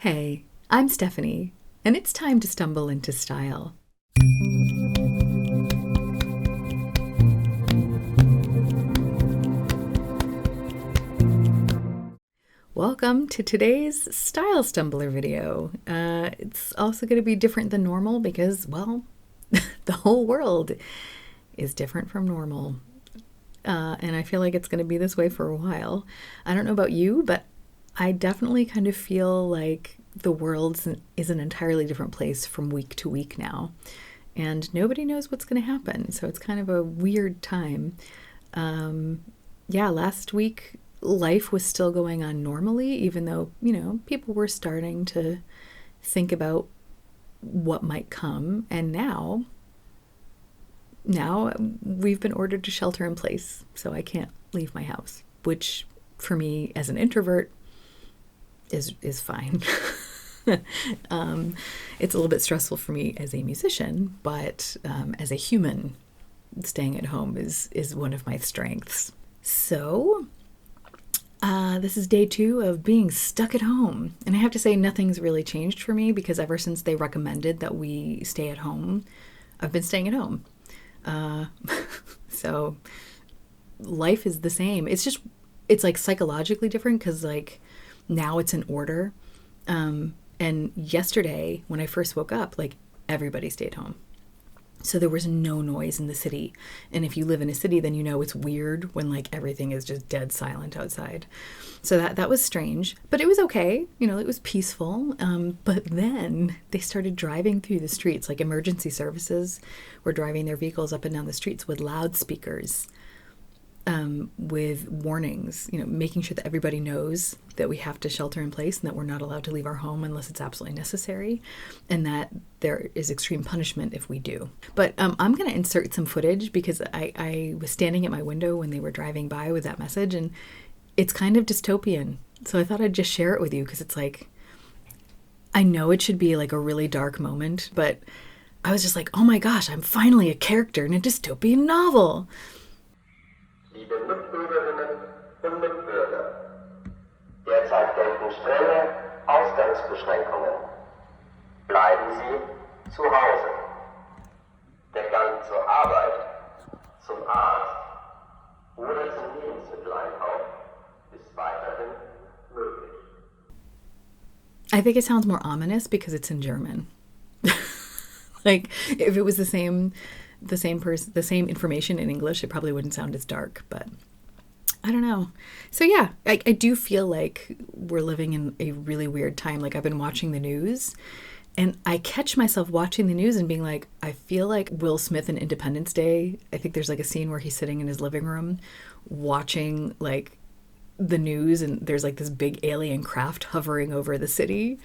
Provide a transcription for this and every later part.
Hey, I'm Stephanie, and it's time to stumble into style. Welcome to today's Style Stumbler video. It's also going to be different than normal because, well, the whole world is different from normal. And I feel like it's going to be this way for a while. I don't know about you, but I definitely kind of feel like the world is an entirely different place from week to week now. And nobody knows what's going to happen. So it's kind of a weird time. Last week life was still going on normally, even though, people were starting to think about what might come. And now we've been ordered to shelter in place, so I can't leave my house, which for me as an introvert is fine. It's a little bit stressful for me as a musician, but as a human, staying at home is one of my strengths. So this is day 2 of being stuck at home. And I have to say nothing's really changed for me because ever since they recommended that we stay at home, I've been staying at home. So life is the same. It's like psychologically different because like now it's an order. And yesterday when I first woke up, like everybody stayed home. So there was no noise in the city. And if you live in a city, then it's weird when like everything is just dead silent outside. So that was strange, but it was okay. It was peaceful. But then they started driving through the streets, like emergency services were driving their vehicles up and down the streets with loudspeakers, with warnings, making sure that everybody knows that we have to shelter in place and that we're not allowed to leave our home unless it's absolutely necessary, and that there is extreme punishment if we do. But I'm going to insert some footage because I was standing at my window when they were driving by with that message, and it's kind of dystopian. So I thought I'd just share it with you because it's like, I know it should be like a really dark moment, but I was just like, oh my gosh, I'm finally a character in a dystopian novel. Liebe Mitbürgerinnen und Mitbürger, derzeit gelten strenge Ausgangsbeschränkungen. Bleiben Sie zu Hause. Der Gang zur Arbeit, zum Arzt oder zum Lebensmitteleinkauf ist weiterhin möglich. I think it sounds more ominous because it's in German. Like if it was the same information in English, it probably wouldn't sound as dark, but I don't know. So yeah, I do feel like we're living in a really weird time. Like I've been watching the news and I catch myself watching the news and being like, I feel like Will Smith in Independence Day. I think there's like a scene where he's sitting in his living room watching like the news and there's like this big alien craft hovering over the city.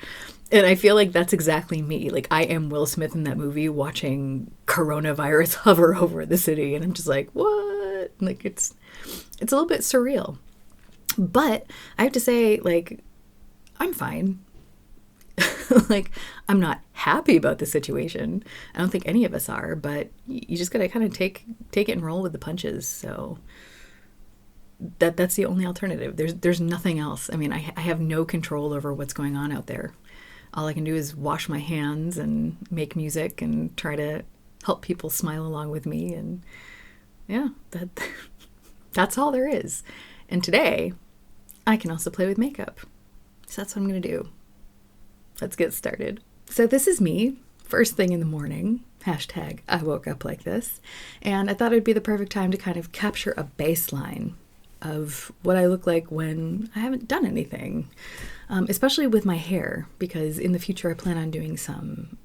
And I feel like that's exactly me. Like I am Will Smith in that movie watching coronavirus hover over the city. And I'm just like, what? Like it's a little bit surreal. But I have to say, like, I'm fine. Like, I'm not happy about the situation. I don't think any of us are, but you just gotta kind of take it and roll with the punches. So that's the only alternative. There's nothing else. I mean, I have no control over what's going on out there. All I can do is wash my hands and make music and try to help people smile along with me. And yeah, that's all there is. And today, I can also play with makeup. So that's what I'm going to do. Let's get started. So this is me, first thing in the morning. Hashtag I woke up like this. And I thought it'd be the perfect time to kind of capture a baseline of what I look like when I haven't done anything, especially with my hair, because in the future I plan on doing some,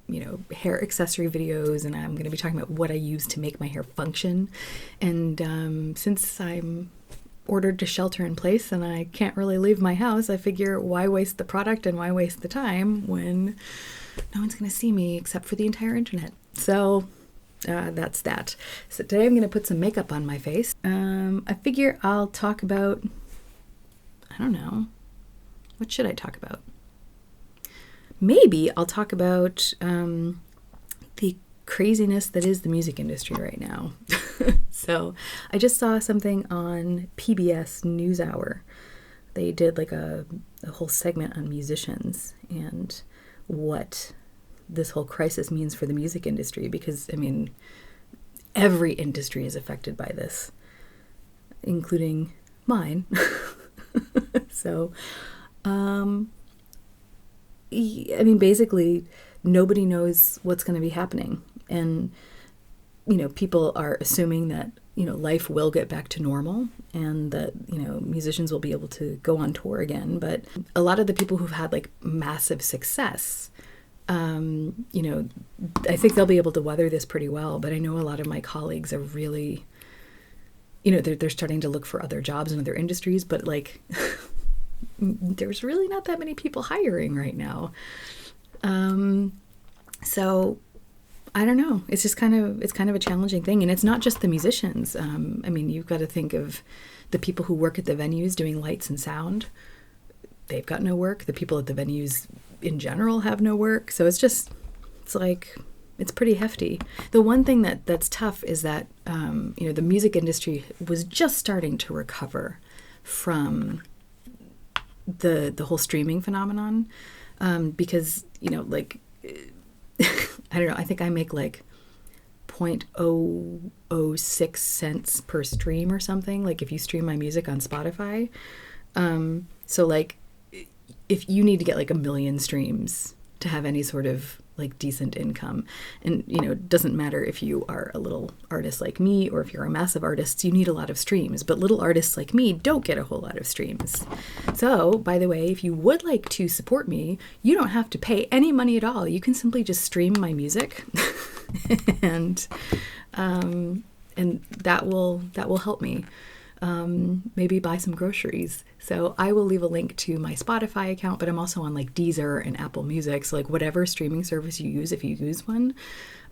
hair accessory videos, and I'm going to be talking about what I use to make my hair function. And since I'm ordered to shelter in place and I can't really leave my house, I figure why waste the product and why waste the time when no one's going to see me except for the entire internet. So that's that. So today I'm going to put some makeup on my face. I figure I'll talk about, I don't know, what should I talk about? Maybe I'll talk about the craziness that is the music industry right now. So I just saw something on PBS NewsHour they did like a whole segment on musicians and what this whole crisis means for the music industry, because I mean, every industry is affected by this, including mine. So, I mean, basically, nobody knows what's going to be happening. And, people are assuming that, life will get back to normal and that, musicians will be able to go on tour again. But a lot of the people who've had like massive success, I think they'll be able to weather this pretty well. But I know a lot of my colleagues are really, they're starting to look for other jobs in other industries, but like, there's really not that many people hiring right now. So I don't know. It's just kind of a challenging thing. And it's not just the musicians. I mean, you've got to think of the people who work at the venues doing lights and sound. They've got no work. The people at the venues in general have no work. So it's pretty hefty. The one thing that's tough is that, the music industry was just starting to recover from the whole streaming phenomenon. Because, I don't know, I think I make like 0.006 cents per stream or something. Like if you stream my music on Spotify. So like if you need to get like 1 million streams to have any sort of like decent income, and it doesn't matter if you are a little artist like me or if you're a massive artist, you need a lot of streams, but little artists like me don't get a whole lot of streams. So by the way, if you would like to support me, you don't have to pay any money at all. You can simply just stream my music and that will help me maybe buy some groceries. So I will leave a link to my Spotify account, but I'm also on like Deezer and Apple Music. So like whatever streaming service you use, if you use one,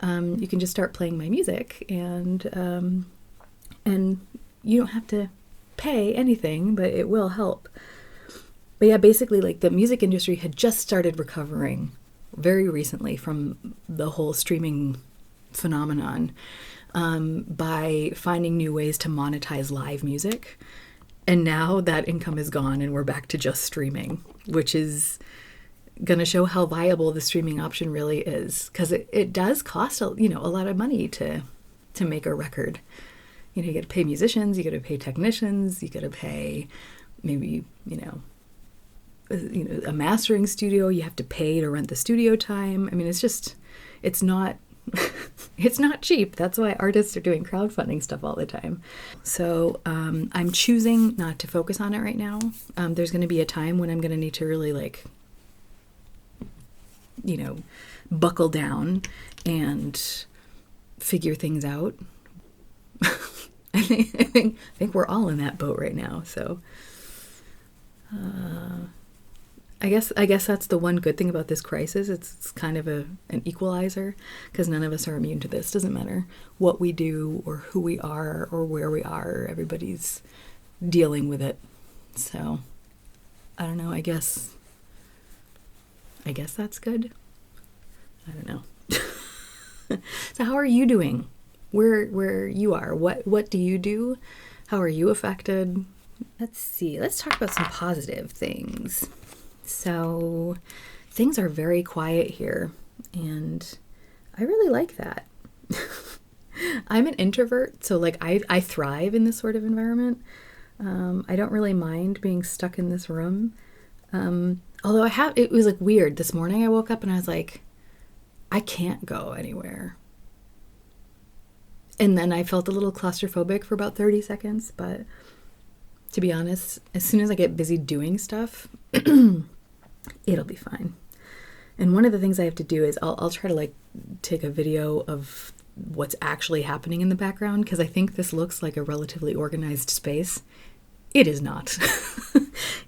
you can just start playing my music and you don't have to pay anything, but it will help. But yeah, basically like the music industry had just started recovering very recently from the whole streaming phenomenon, by finding new ways to monetize live music. And now that income is gone and we're back to just streaming, which is going to show how viable the streaming option really is. Because it does cost a lot of money to make a record. You got to pay musicians, you got to pay technicians, you got to pay maybe, a mastering studio. You have to pay to rent the studio time. I mean, it's not it's not cheap. That's why artists are doing crowdfunding stuff all the time. So I'm choosing not to focus on it right now. There's going to be a time when I'm going to need to really buckle down and figure things out. I think we're all in that boat right now. So I guess that's the one good thing about this crisis. It's kind of an equalizer, because none of us are immune to this. Doesn't matter what we do or who we are or where we are. Everybody's dealing with it. So I don't know. I guess that's good. I don't know. So how are you doing? Where you are? What do you do? How are you affected? Let's see. Let's talk about some positive things. So things are very quiet here, and I really like that. I'm an introvert, so like I thrive in this sort of environment. I don't really mind being stuck in this room. Although it was like weird. This morning I woke up and I was like, I can't go anywhere. And then I felt a little claustrophobic for about 30 seconds, but to be honest, as soon as I get busy doing stuff, it'll be fine. And one of the things I have to do is I'll try to like take a video of what's actually happening in the background, because I think this looks like a relatively organized space. It is not.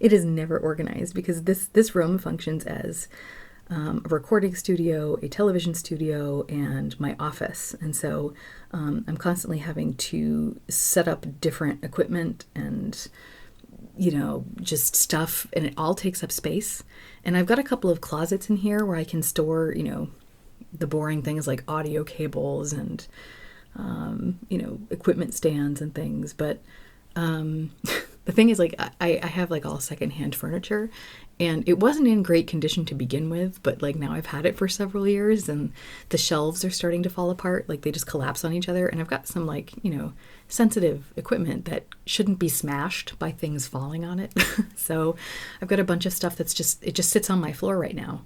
It is never organized, because this room functions as a recording studio, a television studio, and my office. And so I'm constantly having to set up different equipment and just stuff, and it all takes up space. And I've got a couple of closets in here where I can store, the boring things like audio cables and, equipment stands and things. But The thing is, like, I have like all secondhand furniture, and it wasn't in great condition to begin with, but like now I've had it for several years, and the shelves are starting to fall apart. Like they just collapse on each other, and I've got some like, sensitive equipment that shouldn't be smashed by things falling on it. So I've got a bunch of stuff it just sits on my floor right now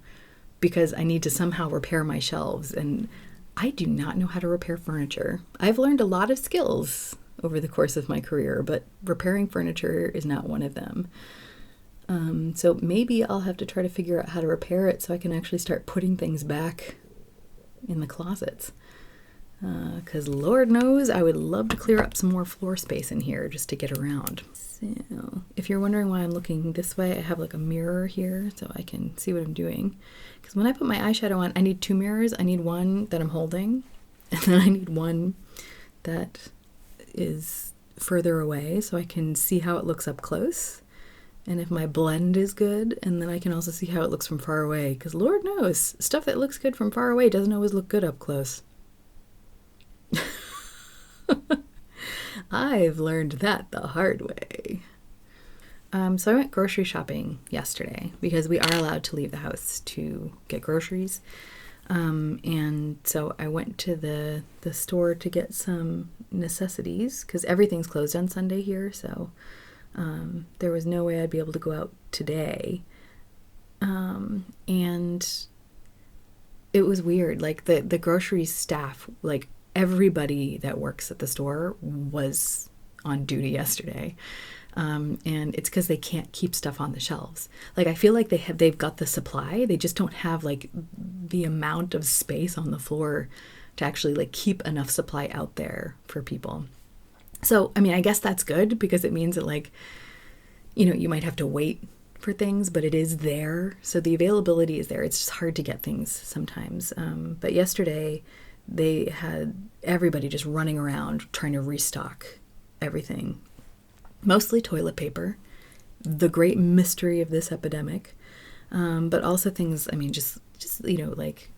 because I need to somehow repair my shelves, and I do not know how to repair furniture. I've learned a lot of skills over the course of my career, but repairing furniture is not one of them. So maybe I'll have to try to figure out how to repair it so I can actually start putting things back in the closets. Because Lord knows I would love to clear up some more floor space in here just to get around. So if you're wondering why I'm looking this way, I have like a mirror here so I can see what I'm doing. Because when I put my eyeshadow on, I need two mirrors. I need one that I'm holding, and then I need one that is further away so I can see how it looks up close. And if my blend is good, and then I can also see how it looks from far away. Because Lord knows, stuff that looks good from far away doesn't always look good up close. I've learned that the hard way. So I went grocery shopping yesterday because we are allowed to leave the house to get groceries. And so I went to the store to get some necessities because everything's closed on Sunday here. So there was no way I'd be able to go out today. And it was weird. Like the grocery staff, like everybody that works at the store was on duty yesterday. And it's because they can't keep stuff on the shelves. Like I feel like they've got the supply. They just don't have like the amount of space on the floor to actually like keep enough supply out there for people. So, I mean, I guess that's good because it means that like, you might have to wait for things, but it is there. So the availability is there. It's just hard to get things sometimes. But yesterday they had everybody just running around trying to restock everything. Mostly toilet paper, the great mystery of this epidemic, but also things, I mean, just like,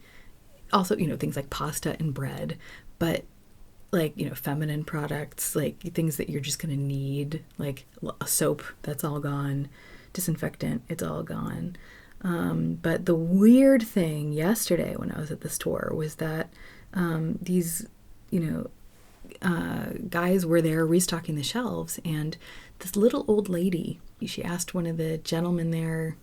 also, things like pasta and bread, but like, feminine products, like things that you're just going to need, like a soap, that's all gone, disinfectant, it's all gone. But the weird thing yesterday when I was at the store was that these, guys were there restocking the shelves, and this little old lady, she asked one of the gentlemen there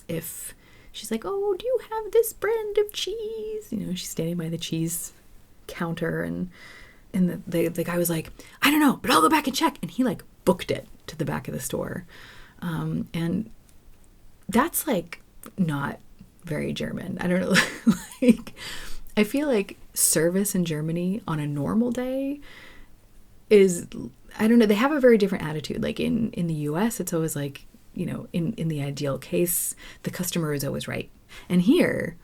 if she's like, oh, do you have this brand of cheese? She's standing by the cheese counter, and the guy was like, I don't know, but I'll go back and check. And he like booked it to the back of the store. And that's like not very German. I don't know. Like, I feel like service in Germany on a normal day is, I don't know, they have a very different attitude. Like in the US, it's always like, in the ideal case, the customer is always right. And here,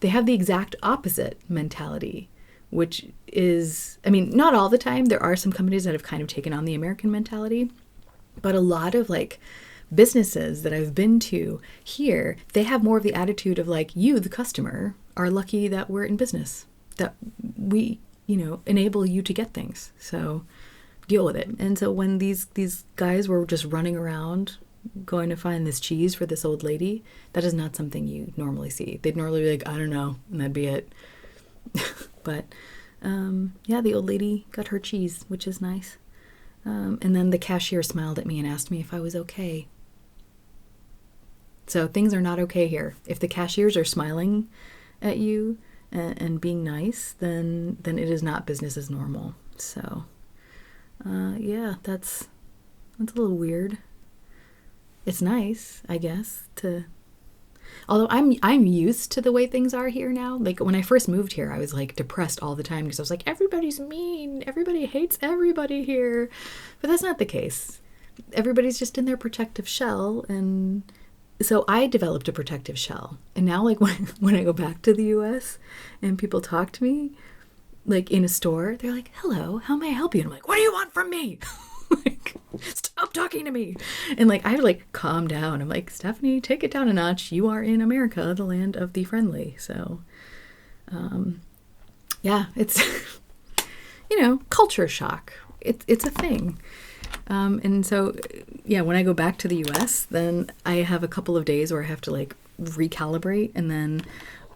they have the exact opposite mentality, which is, I mean, not all the time. There are some companies that have kind of taken on the American mentality, but a lot of like businesses that I've been to here, they have more of the attitude of like, you, the customer, are lucky that we're in business, that we, enable you to get things. So deal with it. And so when these guys were just running around going to find this cheese for this old lady, that is not something you normally see. They'd normally be like, I don't know, and that'd be it. But yeah, the old lady got her cheese, which is nice. And then the cashier smiled at me and asked me if I was okay. So things are not okay here. If the cashiers are smiling at you and being nice, then it is not business as normal. So yeah, that's a little weird. It's nice, I guess, although I'm used to the way things are here now. Like when I first moved here, I was like depressed all the time because I was like, everybody's mean, everybody hates everybody here. But that's not the case. Everybody's just in their protective shell, and so I developed a protective shell. And now like when I go back to the US and people talk to me like in a store, they're like, hello, how may I help you? And I'm like, what do you want from me? Like, stop talking to me. And like I had to like calm down. I'm like, Stephanie, take it down a notch. You are in America, the land of the friendly. So yeah, it's culture shock. It's a thing. And so, yeah, when I go back to the US, then I have a couple of days where I have to like recalibrate. And then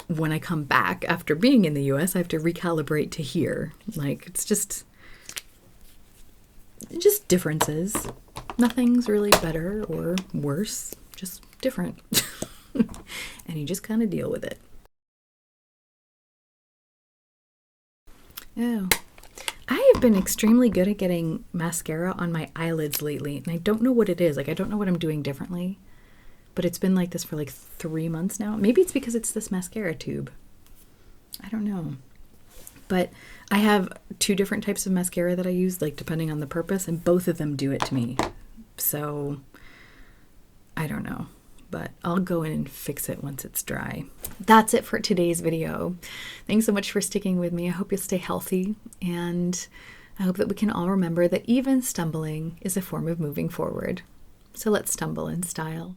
when I come back after being in the US, I have to recalibrate to here. Like, it's just differences. Nothing's really better or worse, just different. And you just kind of deal with it. Oh. I have been extremely good at getting mascara on my eyelids lately, and I don't know what it is. Like, I don't know what I'm doing differently, but it's been like this for like 3 months now. Maybe it's because it's this mascara tube. I don't know. But I have 2 different types of mascara that I use, like depending on the purpose, and both of them do it to me. So I don't know, but I'll go in and fix it once it's dry. That's it for today's video. Thanks so much for sticking with me. I hope you'll stay healthy, and I hope that we can all remember that even stumbling is a form of moving forward. So let's stumble in style.